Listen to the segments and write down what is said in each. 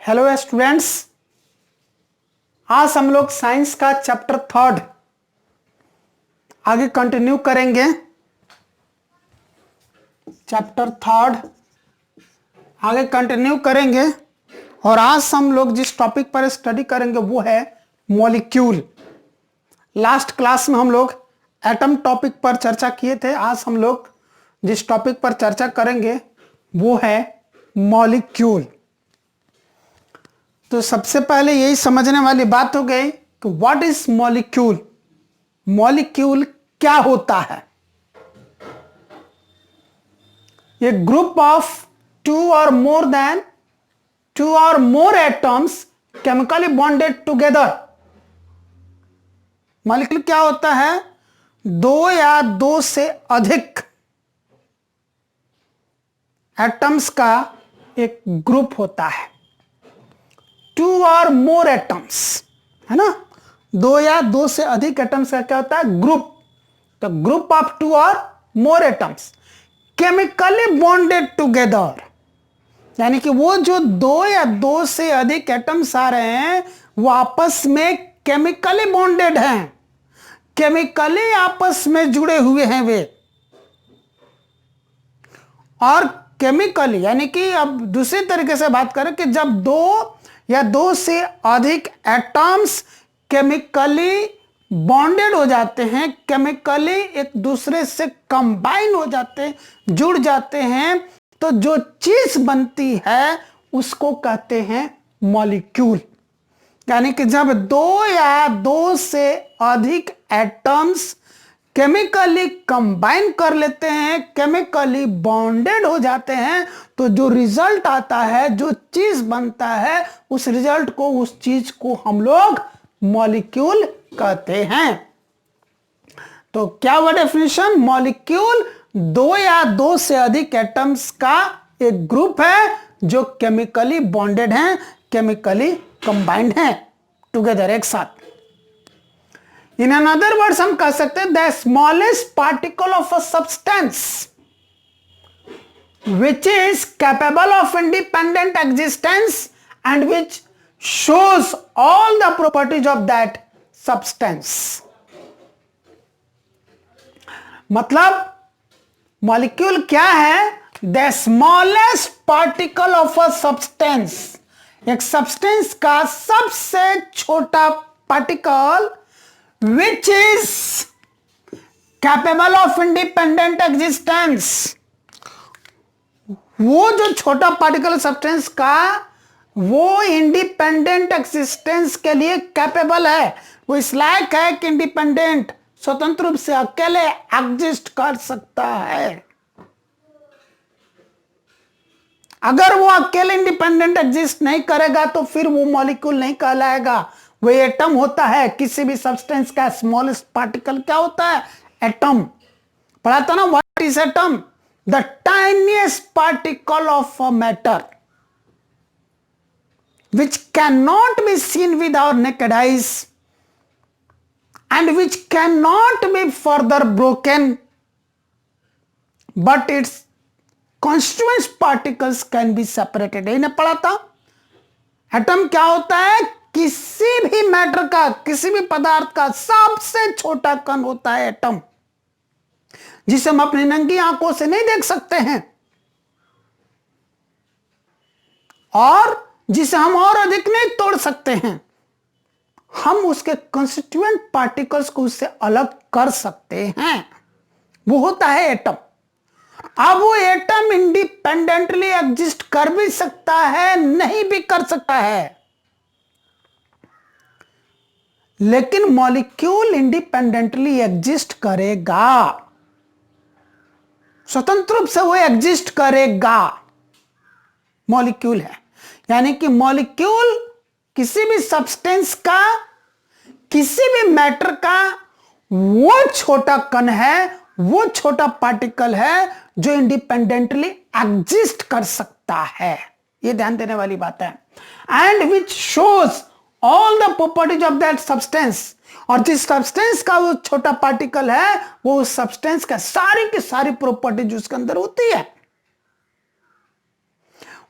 Hello students, आज हम लोग साइंस का चैप्टर 3 आगे कंटिन्यू करेंगे। चैप्टर 3 आगे कंटिन्यू करेंगे और आज हम लोग जिस टॉपिक पर स्टडी करेंगे वो है मॉलिक्यूल। लास्ट क्लास में हम लोग एटम टॉपिक पर चर्चा किए थे। आज हम लोग जिस टॉपिक पर चर्चा करेंगे वो है मॉलिक्यूल। तो सबसे पहले यही समझने वाली बात हो गई कि व्हाट इज मॉलिक्यूल। मॉलिक्यूल क्या होता है? ए group of two or more atoms chemically bonded together. Molecule क्या होता है? दो या दो से अधिक एटम्स का एक ग्रुप होता है। टू और मोर एटम्स, है ना, दो या दो से अधिक एटम्स का क्या होता है? ग्रुप। तो group of two or more atoms chemically bonded together, यानी कि वो जो दो या दो से अधिक एटम्स आ रहे हैं वो आपस में केमिकली बॉन्डेड हैं, केमिकली आपस में जुड़े हुए हैं वे। और केमिकली यानी कि अब दूसरी तरीके से बात करें कि जब दो या दो से अधिक एटम्स केमिकली बॉन्डेड हो जाते हैं, केमिकली एक दूसरे से कंबाइन हो जाते हैं, जुड़ जाते हैं, तो जो चीज बनती है उसको कहते हैं मॉलिक्यूल। यानी कि जब दो या दो से अधिक एटम्स केमिकली कंबाइन कर लेते हैं, केमिकली बॉन्डेड हो जाते हैं, तो जो रिजल्ट आता है, जो चीज बनता है, उस रिजल्ट को, उस चीज को हम लोग मॉलिक्यूल कहते हैं। तो क्या हुआ डेफिनेशन? मॉलिक्यूल दो या दो से अधिक एटम्स का एक ग्रुप है जो केमिकली बॉन्डेड हैं, केमिकली कंबाइंड हैं टुगेदर, एक साथ। इन अनदर वर्ड्स हम कह सकते हैं the smallest particle of a substance which is capable of independent existence and which shows all the properties of that substance। मतलब मॉलिक्यूल क्या है? The smallest particle of a substance, एक substance का सबसे छोटा particle which is capable of independent existence। वो जो छोटा पार्टिकल सब्सटेंस का वो इंडिपेंडेंट एक्सिस्टेंस के लिए कैपेबल है, वो इस लायक है कि इंडिपेंडेंट, स्वतंत्र रूप से अकेले एग्जिस्ट कर सकता है। अगर वो अकेले इंडिपेंडेंट एग्जिस्ट नहीं करेगा तो फिर वो मॉलिक्यूल नहीं कहलाएगा, वो एटम होता है। किसी भी सब्सटेंस का स्मॉलेस्ट पार्टिकल क्या होता है? एटम। पढ़ा था ना, what is atom? The tiniest particle of a matter which cannot be seen with our naked eyes and which cannot be further broken, but its constituent particles can be separated। इन्हें पढ़ा था। Atom क्या होता है? किसी भी matter का, किसी भी पदार्थ का सबसे छोटा कण होता है एटम, जिसे हम अपनी नंगी आंखों से नहीं देख सकते हैं और जिसे हम और अधिक नहीं तोड़ सकते हैं। हम उसके कंस्टिट्यूएंट पार्टिकल्स को उससे अलग कर सकते हैं, वो होता है एटम। अब वो एटम इंडिपेंडेंटली एग्जिस्ट कर भी सकता है, नहीं भी कर सकता है, लेकिन मॉलिक्यूल इंडिपेंडेंटली एग्जिस्ट करेगा, स्वतंत्र रूप से वो एग्जिस्ट करेगा। मॉलिक्यूल है, यानी कि मॉलिक्यूल किसी भी सब्सटेंस का, किसी भी मैटर का वो छोटा कण है, वो छोटा पार्टिकल है जो इंडिपेंडेंटली एग्जिस्ट कर सकता है। ये ध्यान देने वाली बात है। And which shows all the properties of that substance, और जिस सब्सटेंस का वो छोटा पार्टिकल है वो उस सब्सटेंस का सारी की सारी प्रॉपर्टी जो उसके अंदर होती है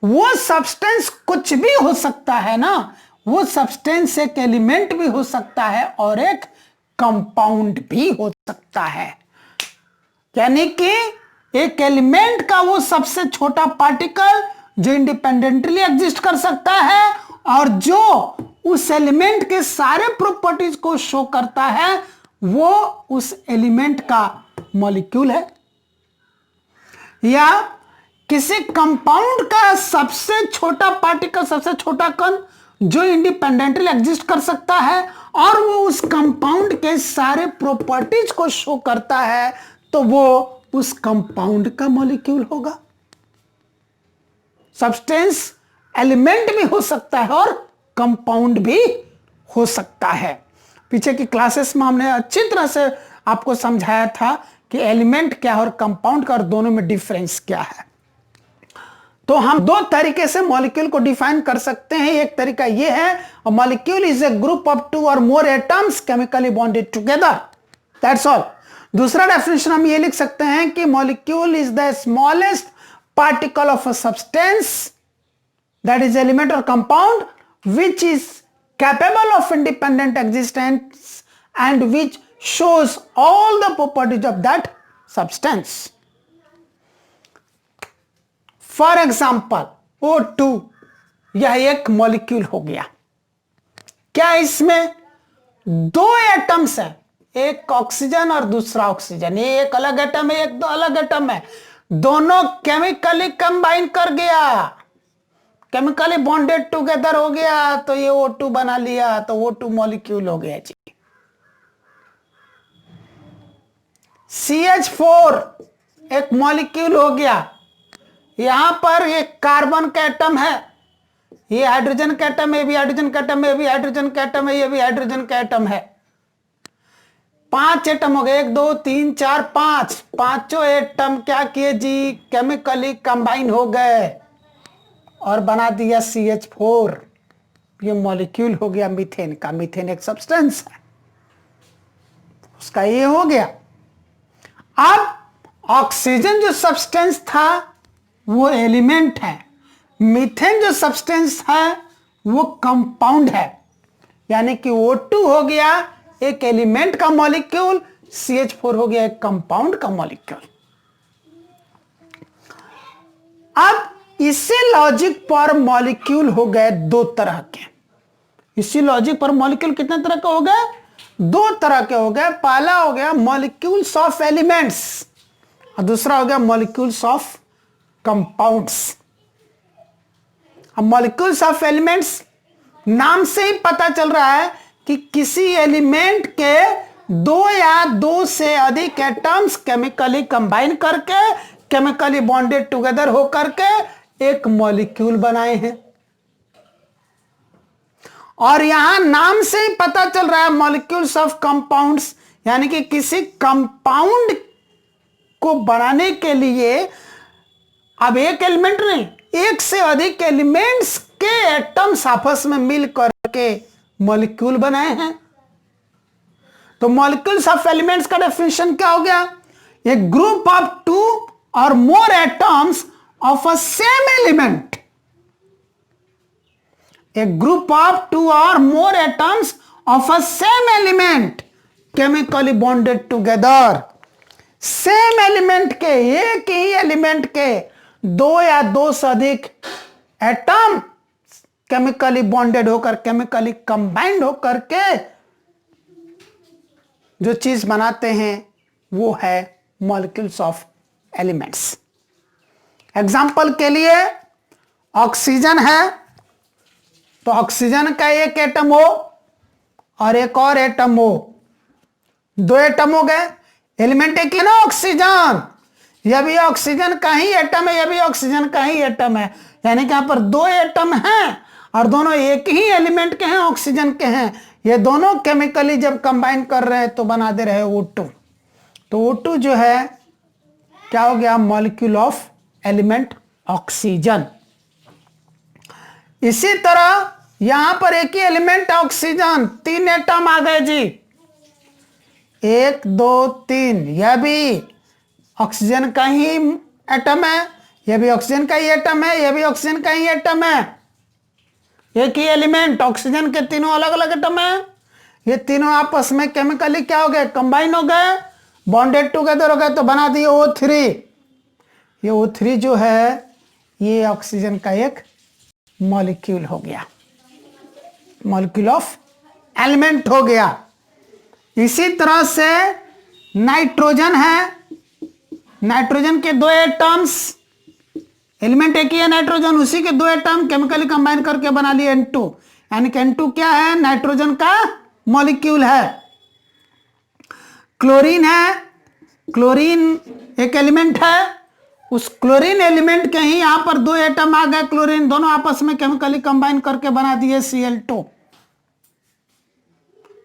वो सब्सटेंस कुछ भी हो सकता है ना, वो सब्सटेंस एक एलिमेंट भी हो सकता है और एक कंपाउंड भी हो सकता है। यानी कि एक एलिमेंट का वो सबसे छोटा पार्टिकल जो इंडिपेंडेंटली एग्जिस्ट कर सकता है और जो उस एलिमेंट के सारे प्रॉपर्टीज को शो करता है, वो उस एलिमेंट का मॉलिक्यूल है। या किसी कंपाउंड का सबसे छोटा पार्टिकल, सबसे छोटा कण जो इंडिपेंडेंटली एग्जिस्ट कर सकता है और वो उस कंपाउंड के सारे प्रॉपर्टीज को शो करता है, तो वो उस कंपाउंड का मॉलिक्यूल होगा। सब्सटेंस एलिमेंट भी हो सकता है और कंपाउंड भी हो सकता है। पीछे की क्लासेस में हमने अच्छी तरह से आपको समझाया था कि एलिमेंट क्या है और कंपाउंड का और दोनों में डिफरेंस क्या है। तो हम दो तरीके से मॉलिक्यूल को डिफाइन कर सकते हैं। एक तरीका यह है, molecule is a group of two or more atoms chemically bonded together, that's all. दूसरा डेफिनेशन हम ये लिख सकते हैं कि molecule is the smallest particle of a substance, that is element or compound, which is capable of independent existence and which shows all the properties of that substance. For example, O2 यह एक molecule हो गया। क्या इसमें दो atoms है, एक oxygen और दूसरा ऑक्सीजन, ये एक अलग एटम है, एक दो अलग एटम है, दोनों केमिकली कंबाइन कर गया, केमिकली बॉन्डेड टुगेदर हो गया, तो ये O2 बना लिया, तो O2 मॉलिक्यूल हो गया जी। CH4 एक मॉलिक्यूल हो गया। यहां पर एक कार्बन का एटम है, ये हाइड्रोजन का एटम है, ये भी हाइड्रोजन का एटम है, ये भी हाइड्रोजन का एटम है, ये भी हाइड्रोजन का एटम है। 5 एटम हो गए, 1 2 3 4 5, पांचों एटम क्या किए जी, केमिकली कंबाइन हो गए और बना दिया CH4। ये मॉलिक्यूल हो गया मीथेन का। मीथेन एक सब्सटेंस है, उसका ये हो गया। अब ऑक्सीजन जो सब्सटेंस था वो एलिमेंट है, मीथेन जो सब्सटेंस है वो कंपाउंड है। यानी कि O2 हो गया एक एलिमेंट का मॉलिक्यूल, CH4 हो गया एक कंपाउंड का मॉलिक्यूल। अब इसी लॉजिक पर मॉलिक्यूल हो गए दो तरह के। इसी लॉजिक पर मॉलिक्यूल कितने तरह के हो गए, दो तरह के हो गए। पहला हो गया मॉलिक्यूल्स ऑफ एलिमेंट्स और दूसरा हो गया मॉलिक्यूल्स ऑफ कंपाउंड्स। अब मॉलिक्यूल्स ऑफ एलिमेंट्स नाम से ही पता चल रहा है कि किसी एलिमेंट के दो या दो से अधिक एटम्स केमिकली कंबाइन करके, केमिकली बॉन्डेड टुगेदर हो करके एक मॉलिक्यूल बनाए हैं। और यहां नाम से ही पता चल रहा है मॉलिक्यूल्स ऑफ कंपाउंड्स, यानी कि किसी कंपाउंड को बनाने के लिए अब एक एलिमेंट नहीं, एक से अधिक एलिमेंट्स के एटम्स आपस में मिल करके मॉलिक्यूल बनाए हैं। तो मॉलिक्यूल्स ऑफ एलिमेंट्स का डेफिनेशन क्या हो गया, ए group of two or more atoms of a same element, a group of two or more atoms of a same element chemically bonded together। Same element के, एक ही element के दो या दो से अधिक एटम केमिकली बॉन्डेड होकर, केमिकली कंबाइंड होकर के जो चीज बनाते हैं वो है मॉलिक्यूल्स ऑफ एलिमेंट्स। एग्जाम्पल के लिए ऑक्सीजन है, तो ऑक्सीजन का एक एटम हो और एक और एटम हो, दो एटम हो गए। एलिमेंट एक ही ना ऑक्सीजन, यह भी ऑक्सीजन का ही एटम है, यह भी ऑक्सीजन का ही एटम है। यानी कि यहां पर दो एटम हैं और दोनों एक ही एलिमेंट के हैं, ऑक्सीजन के हैं। ये दोनों केमिकली जब कंबाइन कर रहे हैं तो बना दे रहे हैं O2। तो O2 जो है क्या हो गया, मॉलिक्यूल ऑफ एलिमेंट ऑक्सीजन। इसी तरह यहां पर एक ही एलिमेंट ऑक्सीजन, 3 एटम आ गए जी, 1 2 3। यह भी ऑक्सीजन का ही एटम है, ये भी ऑक्सीजन का ही एटम है, ये भी ऑक्सीजन का ही एटम है। एक ही एलिमेंट, ऑक्सीजन के तीनों अलग अलग एटम है। ये तीनों आपस में केमिकली क्या हो गए, कंबाइन हो गए, बॉन्डेड टुगेदर हो गए, तो बना दिए O3। ये O3 जो है ये ऑक्सीजन का एक मॉलिक्यूल हो गया, मॉलिक्यूल ऑफ एलिमेंट हो गया। इसी तरह से नाइट्रोजन है, नाइट्रोजन के दो एटम्स, एलिमेंट एक ही है नाइट्रोजन, उसी के दो एटम केमिकली कंबाइन करके बना लिए N2, यानी कि N2 क्या है, नाइट्रोजन का मॉलिक्यूल है। क्लोरीन है, क्लोरीन एक एलिमेंट है, उस क्लोरीन एलिमेंट के ही यहां पर दो एटम आ गए क्लोरीन, दोनों आपस में केमिकली कंबाइन करके बना दिए Cl2।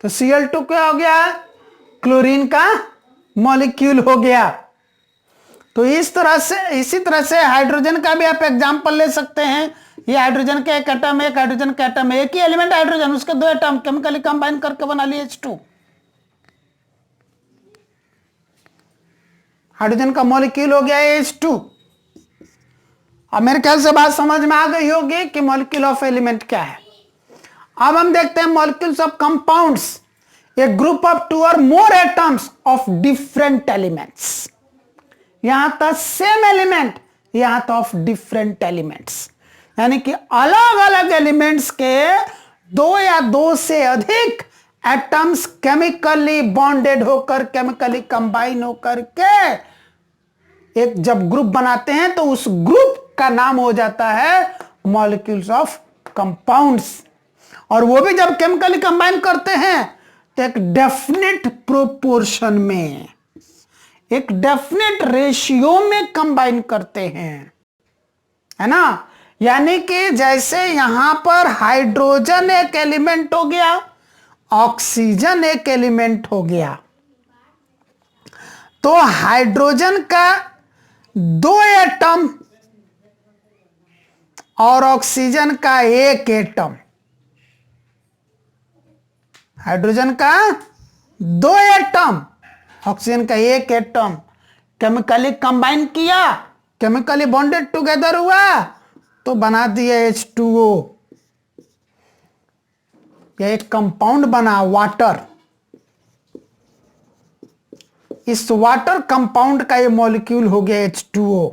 तो Cl2 क्या हो गया, क्लोरीन का मॉलिक्यूल हो गया। तो इस तरह से, इसी तरह से हाइड्रोजन का भी आप एग्जांपल ले सकते हैं। ये हाइड्रोजन का एक एटम है, एक हाइड्रोजन का एटम है, एक ही एलिमेंट हाइड्रोजन, उसके दो एटम केमिकली कंबाइन करके बना लिए H2। हाइड्रोजन का मॉलिक्यूल हो गया H2। अब मेरे ख्याल से बात समझ में आ गई होगी कि मॉलिक्यूल ऑफ एलिमेंट क्या है। अब हम देखते हैं molecules of compounds, A group of 2 और more atoms of different elements. यहां तक सेम एलिमेंट, यहां तो ऑफ डिफरेंट एलिमेंट्स, यानी कि अलग अलग एलिमेंट्स के दो या दो से अधिक एटम्स केमिकली बॉन्डेड होकर, केमिकली कंबाइन होकर के एक जब ग्रुप बनाते हैं तो उस ग्रुप का नाम हो जाता है मॉलिक्यूल्स ऑफ कंपाउंड्स। और वो भी जब केमिकली कंबाइन करते हैं तो एक डेफिनेट प्रोपोर्शन में, एक डेफिनेट रेशियो में कंबाइन करते हैं, है ना। यानी कि जैसे यहां पर हाइड्रोजन एक एलिमेंट हो गया, ऑक्सीजन एक एलिमेंट हो गया, तो हाइड्रोजन का दो एटम और ऑक्सीजन का एक एटम, हाइड्रोजन का दो एटम, ऑक्सीजन का एक एटम केमिकली कंबाइन किया, केमिकली बॉन्डेड टुगेदर हुआ, तो बना दिया H2O। यह एक कंपाउंड बना वाटर। इस वाटर कंपाउंड का ये मॉलिक्यूल हो गया H2O,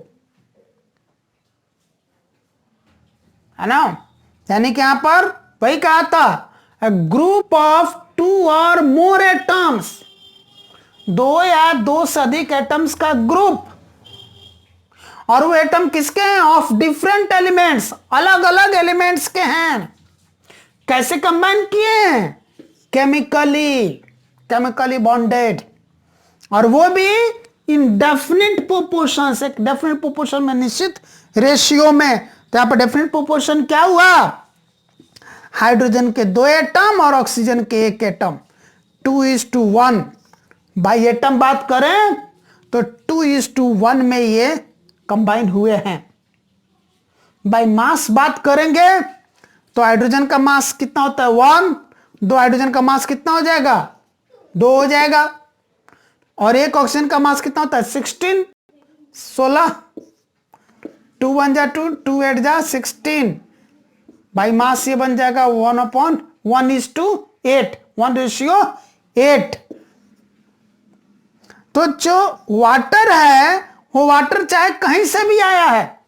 है ना। यानी कि यहां पर वही कहा था, अ ग्रुप ऑफ 2 और मोर एटम्स, दो या दो से अधिक एटम्स का ग्रुप, और वो एटम किसके हैं, ऑफ डिफरेंट एलिमेंट्स, अलग अलग एलिमेंट्स के हैं। कैसे कंबाइन किए हैं, केमिकली, केमिकली बॉन्डेड, और वो भी इन डेफिनेट प्रोपोर्शन, एक डेफिनेट प्रोपोर्शन में, निश्चित रेशियो में। तो यहां पर डेफिनेट प्रोपोर्शन क्या हुआ, हाइड्रोजन के दो एटम और ऑक्सीजन के एक एटम, 2:1। बाई एटम बात करें तो 2:1 में ये कंबाइन हुए हैं। बाई मास बात करेंगे तो हाइड्रोजन का मास कितना होता है, 1, दो हाइड्रोजन का मास कितना हो जाएगा, 2 हो जाएगा, और एक ऑक्सीजन का मास कितना होता है, 16, 16, 2 1 जा 2, 2 8 जा 16, बाई मास ये बन जाएगा 1/1:8, 1:8। तो जो वाटर है वो वाटर चाहे कहीं से भी आया है,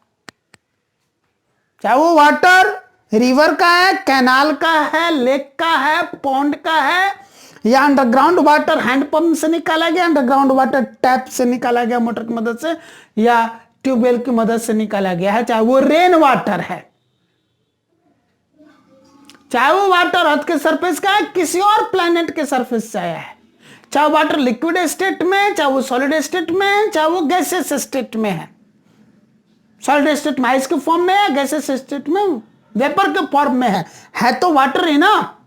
चाहे वो वाटर रिवर का है, कैनाल का है, लेक का है, पॉन्ड का है, या अंडरग्राउंड वाटर हैंडपंप से निकाला गया, अंडरग्राउंड वाटर टैप से निकाला गया मोटर की मदद से, या ट्यूबवेल की मदद से निकाला गया है, चाहे वो रेन वाटर है, चाहे वो वाटर अर्थ के सरफेस का है, किसी और प्लैनेट के सरफेस से आया है, चाहे वाटर लिक्विड स्टेट में, चाहे वो सॉलिड स्टेट में, चाहे वो गैसेस स्टेट में है। सॉलिड स्टेट में आइस के फॉर्म में है, गैसेस स्टेट में वेपर के फॉर्म में है तो वाटर ही ना।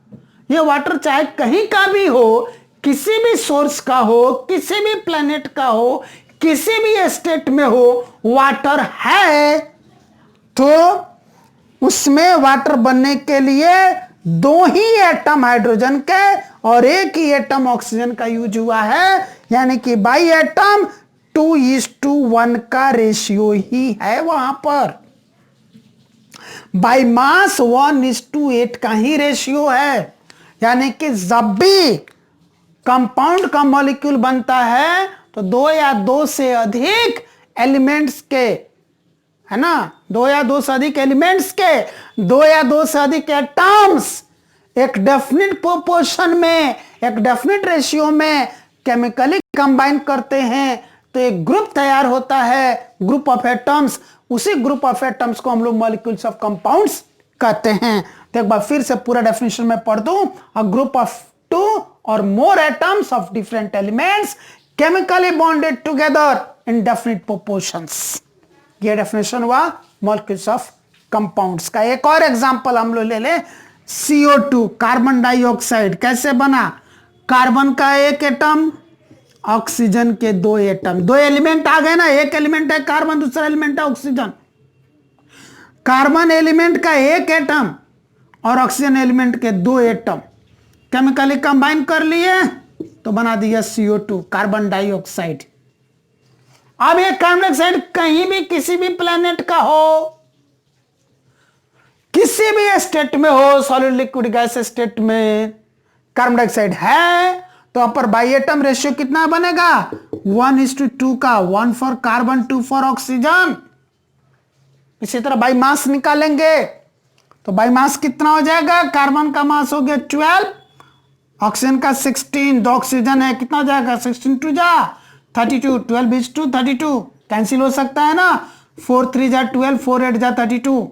ये वाटर चाहे कहीं का भी हो, किसी भी सोर्स का हो, किसी भी प्लैनेट का हो, किसी भी स्टेट में हो, वाटर है। तो उसमें वाटर बनने के लिए दो ही एटम हाइड्रोजन के और एक ही एटम ऑक्सीजन का यूज हुआ है, यानी कि बाई एटम 2:1 का रेशियो ही है वहां पर। बाय मास 1:8 का ही रेशियो है। यानी कि जब भी कंपाउंड का मॉलिक्यूल बनता है तो 2 या 2 से अधिक एलिमेंट्स के, है ना, 2 या 2 से अधिक एलिमेंट्स के 2 या 2 से अधिक एटम्स एक डेफिनेट प्रोपोर्शन में, एक डेफिनेट रेशियो में केमिकली कंबाइन करते हैं तो एक ग्रुप तैयार होता है, ग्रुप ऑफ एटम्स। उसी ग्रुप ऑफ एटम्स को हम लोग मॉलिक्यूल्स ऑफ कंपाउंड्स कहते हैं। तो एक बार फिर से पूरा डेफिनेशन में पढ़ दूं, a group of 2 or more atoms of different elements chemically bonded together in definite proportions। ये डेफिनेशन हुआ मॉलिक्यूल्स ऑफ कंपाउंड्स का। एक और एग्जांपल हम लोग ले लें, CO2 कार्बन डाइऑक्साइड कैसे बना? कार्बन का एक एटम, ऑक्सीजन के 2 एटम, 2 एलिमेंट आ गए ना, एक एलिमेंट है कार्बन, दूसरा एलिमेंट है ऑक्सीजन। कार्बन एलिमेंट का एक एटम और ऑक्सीजन एलिमेंट के 2 एटम केमिकली कंबाइन कर लिए तो बना दिया CO2 कार्बन डाइऑक्साइड। अब ये कार्बन डाइऑक्साइड कहीं भी किसी भी प्लेनेट का हो, किसी भी स्टेट में हो, सॉलिड लिक्विड गैस स्टेट में कार्बन डाइऑक्साइड है तो अपर बाई एटम रेशियो कितना बनेगा? 1:2 का, 1 फॉर कार्बन 2 फॉर ऑक्सीजन। इसी तरह बाई मास निकालेंगे तो बाई मास कितना हो जाएगा? कार्बन का मास हो गया 12, ऑक्सीजन का 16, 2 ऑक्सीजन है, कितना हो जाएगा? 16 2 जा 32, 12:2 32 कैंसिल हो सकता है ना, 4 3 जा 12, 4 8 जा 32,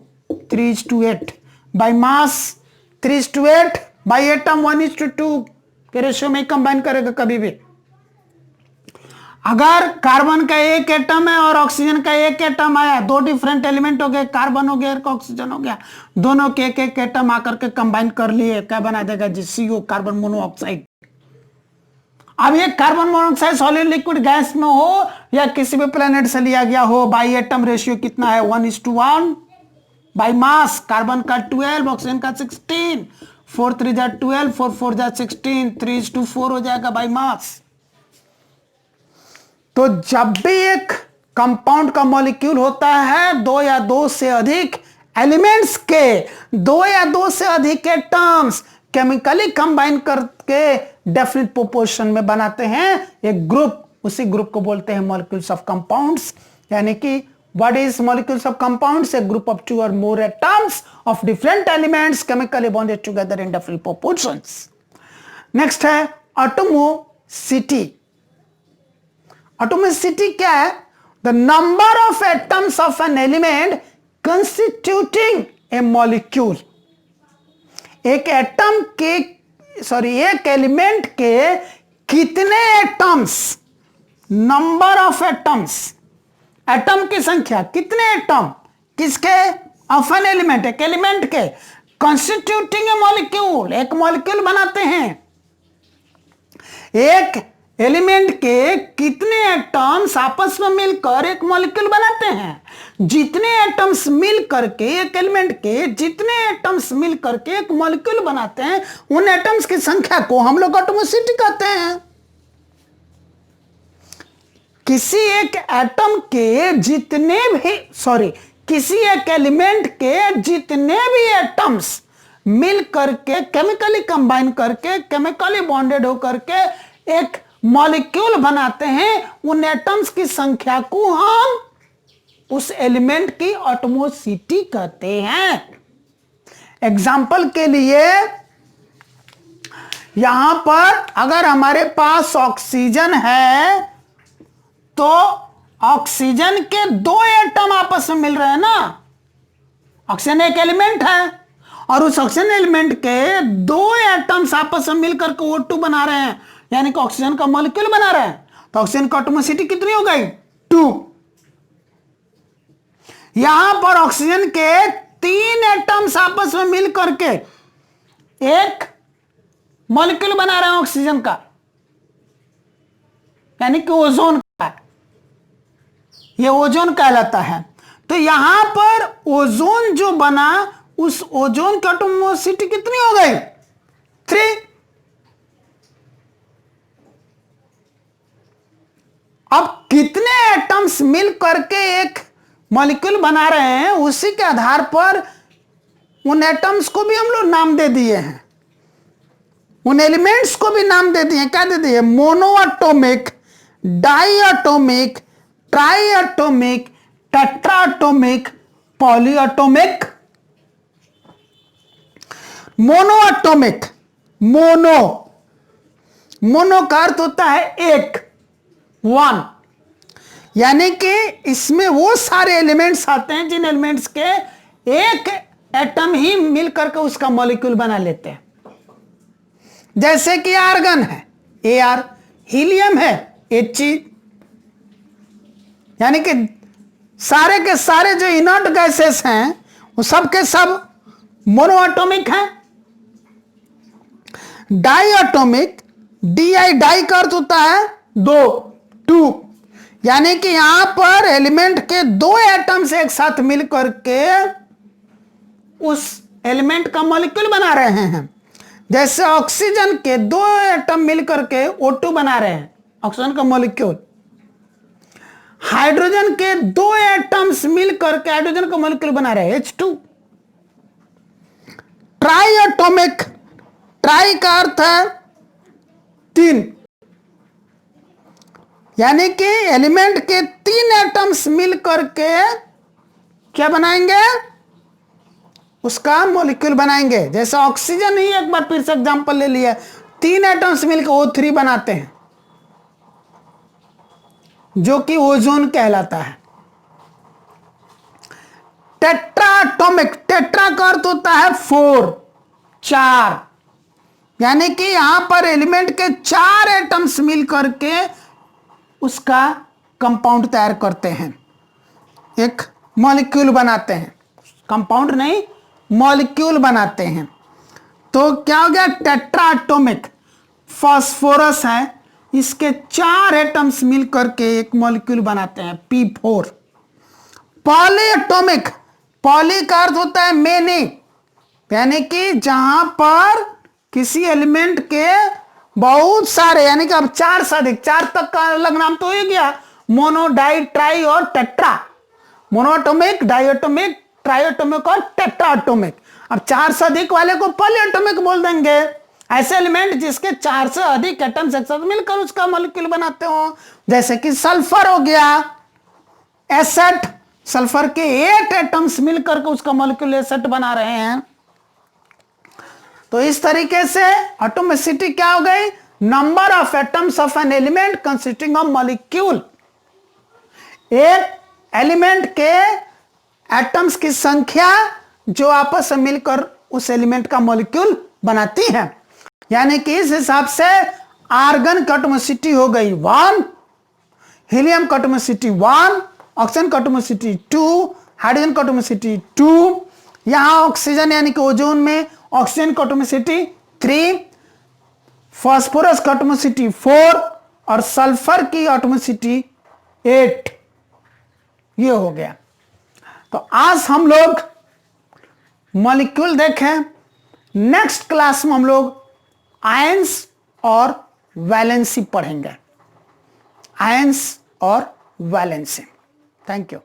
3:8 बाई मास 3:8, बाई एटम 1:2 के रेशियो में कंबाइन करेगा कभी भी। अगर कार्बन का एक एटम है और ऑक्सीजन का एक एटम आया, 2 डिफरेंट एलिमेंट हो गए, कार्बन हो गया, एक ऑक्सीजन हो गया, दोनों के एक एटम आकर के कंबाइन कर लिए, क्या बना देगा जी? CO carbon monoxide. अब ये carbon monoxide solid liquid gas में हो या किसी भी प्लेनेट से लिया गया हो, बाई एटम रेशियो कितना है? 1:1। बाई मास कार्बन का 12, ऑक्सीजन का 16, 4 3 जा 12, 4 4 जा 16, 3:4 हो जाएगा बाई मास। तो जब भी एक कंपाउंड का मॉलिक्यूल होता है 2 या 2 से अधिक एलिमेंट्स के 2 या 2 से अधिक एटम्स केमिकली कंबाइन करके डेफिनेट प्रोपोर्शन में बनाते हैं एक ग्रुप। उसी ग्रुप को बोलते हैं मॉलिक्यूल्स ऑफ कंपाउंड्स। यानी कि what is molecules of compounds? A group of 2 और more atoms of different elements chemically bonded together in definite proportions. Next है एटोमोसिटी। एटोमिसिटी क्या है? The number of atoms of an element constituting A molecule. एक atom के एक element के कितने atoms, number of atoms, atom की संख्या, कितने एटम किसके? ऑफ एन एलिमेंट, एक एलिमेंट के, कंस्टिट्यूटिंग ए मॉलिक्यूल, एक मॉलिक्यूल बनाते हैं। एक एलिमेंट के कितने एटम्स आपस में मिलकर एक मॉलिक्यूल बनाते हैं? जितने एटम्स मिल करके एक एलिमेंट के जितने एटम्स मिल करके एक मॉलिक्यूल बनाते हैं उन एटम्स की संख्या को हम लोग एटोमिसिटी कहते हैं। किसी एक एटम के जितने भी किसी एक एलिमेंट के जितने भी एटम्स मिल करके केमिकली कंबाइन करके केमिकली बॉन्डेड होकर के एक मॉलिक्यूल बनाते हैं, उन एटम्स की संख्या को हम उस एलिमेंट की एटोमोसिटी कहते हैं। एग्जाम्पल के लिए यहां पर अगर हमारे पास ऑक्सीजन है तो ऑक्सीजन के 2 एटम आपस में मिल रहे हैं ना। ऑक्सीजन एक एलिमेंट है और उस ऑक्सीजन एलिमेंट के 2 एटम्स आपस में मिलकर के O2 बना रहे हैं, यानी कि ऑक्सीजन का मॉलिक्यूल बना रहे हैं। तो ऑक्सीजन की एटोमिसिटी कितनी हो गई? 2। यहां पर ऑक्सीजन के 3 एटम्स आपस में मिल करके एक मॉलिक्यूल बना रहे हैं ऑक्सीजन का, यानी कि ओजोन का। यह ओजोन कहलाता है। तो यहां पर ओजोन जो बना उस ओजोन की एटोमिसिटी कितनी हो गई? 3। अब कितने एटम्स मिल करके एक मॉलिक्यूल बना रहे हैं, उसी के आधार पर उन एटम्स को भी हम लोग नाम दे दिए हैं, उन एलिमेंट्स को भी नाम दे दिए। क्या दे दिए? Monoatomic, diatomic, triatomic, tetraatomic, polyatomic. Monoatomic, mono का अर्थ होता है एक, वन, यानी कि इसमें वो सारे एलिमेंट्स आते हैं जिन एलिमेंट्स के एक एटम ही मिलकर के उसका मॉलिक्यूल बना लेते हैं। जैसे कि आर्गन है Ar, हीलियम है He, यानी कि सारे के सारे जो इनर्ट गैसेस हैं वो सब के सब मोनोएटॉमिक हैं। डाइएटॉमिक, डाई का अर्थ होता है दो, टू, यानी कि यहां पर एलिमेंट के दो एटम्स एक साथ मिलकर के उस एलिमेंट का मॉलिक्यूल बना रहे हैं। जैसे ऑक्सीजन के दो एटम मिलकर के O2 बना रहे हैं, ऑक्सीजन का मॉलिक्यूल। हाइड्रोजन के दो एटम्स मिलकर के हाइड्रोजन का मॉलिक्यूल बना रहे हैं, H2। ट्राइएटॉमिक, ट्राई का अर्थ है तीन, यानी कि एलिमेंट के तीन एटम्स मिलकर के क्या बनाएंगे? उसका मॉलिक्यूल बनाएंगे। जैसे ऑक्सीजन ही एक बार फिर से एग्जांपल ले लिया, तीन एटम्स मिलकर O3 बनाते हैं, जो कि ओजोन कहलाता है। टेट्राएटॉमिक, टेट्रा का अर्थ होता है फोर, चार, यानी कि यहां पर एलिमेंट के चार एटम्स मिलकर के उसका कंपाउंड तैयार करते हैं, एक मॉलिक्यूल बनाते हैं। कंपाउंड नहीं, मॉलिक्यूल बनाते हैं। तो क्या हो गया? टेट्राएटॉमिक। फास्फोरस है, इसके चार एटम्स मिलकर के एक मॉलिक्यूल बनाते हैं, P4। पॉलीएटॉमिक, पॉली का अर्थ होता है मेनी, यानी कि जहां पर किसी एलिमेंट के बहुत सारे, यानी कि अब चार से अधिक, चार तक का अलग नाम तो हो गया, मोनो, डाई, ट्राई और टेट्रा। मोनोएटॉमिक, डाइएटॉमिक, ट्राइएटॉमिक और टेट्राएटॉमिक। अब चार से अधिक वाले को पॉलीएटॉमिक बोल देंगे, ऐसे एलिमेंट जिसके चार से अधिक एटम्स एक साथ मिलकर उसका मॉलिक्यूल बनाते हो। जैसे कि सल्फर हो गया, एसेट, सल्फर के 8 एटम्स मिलकर के उसका मॉलिक्यूल एसेट बना रहे हैं। तो इस तरीके से एटॉमिसिटी क्या हो गई? Number of atoms of an element consisting of molecule. एक एलिमेंट के एटम्स की संख्या जो आपस में मिलकर उस एलिमेंट का मॉलिक्यूल बनाती है। यानी कि इस हिसाब से आर्गन की एटॉमिसिटी हो गई 1, हीलियम की एटॉमिसिटी 1, ऑक्सीजन की एटॉमिसिटी 2, हाइड्रोजन की एटॉमिसिटी 2, यहां ऑक्सीजन यानी कि ओजोन में ऑक्सीजन की एटॉमिसिटी 3, फास्फोरस की एटॉमिसिटी 4 और सल्फर की एटॉमिसिटी 8। ये हो गया। तो आज हम लोग मॉलिक्यूल देखें। नेक्स्ट क्लास में हम लोग आयंस और वैलेंसी पढ़ेंगे। आयंस और वैलेंसी। Thank you.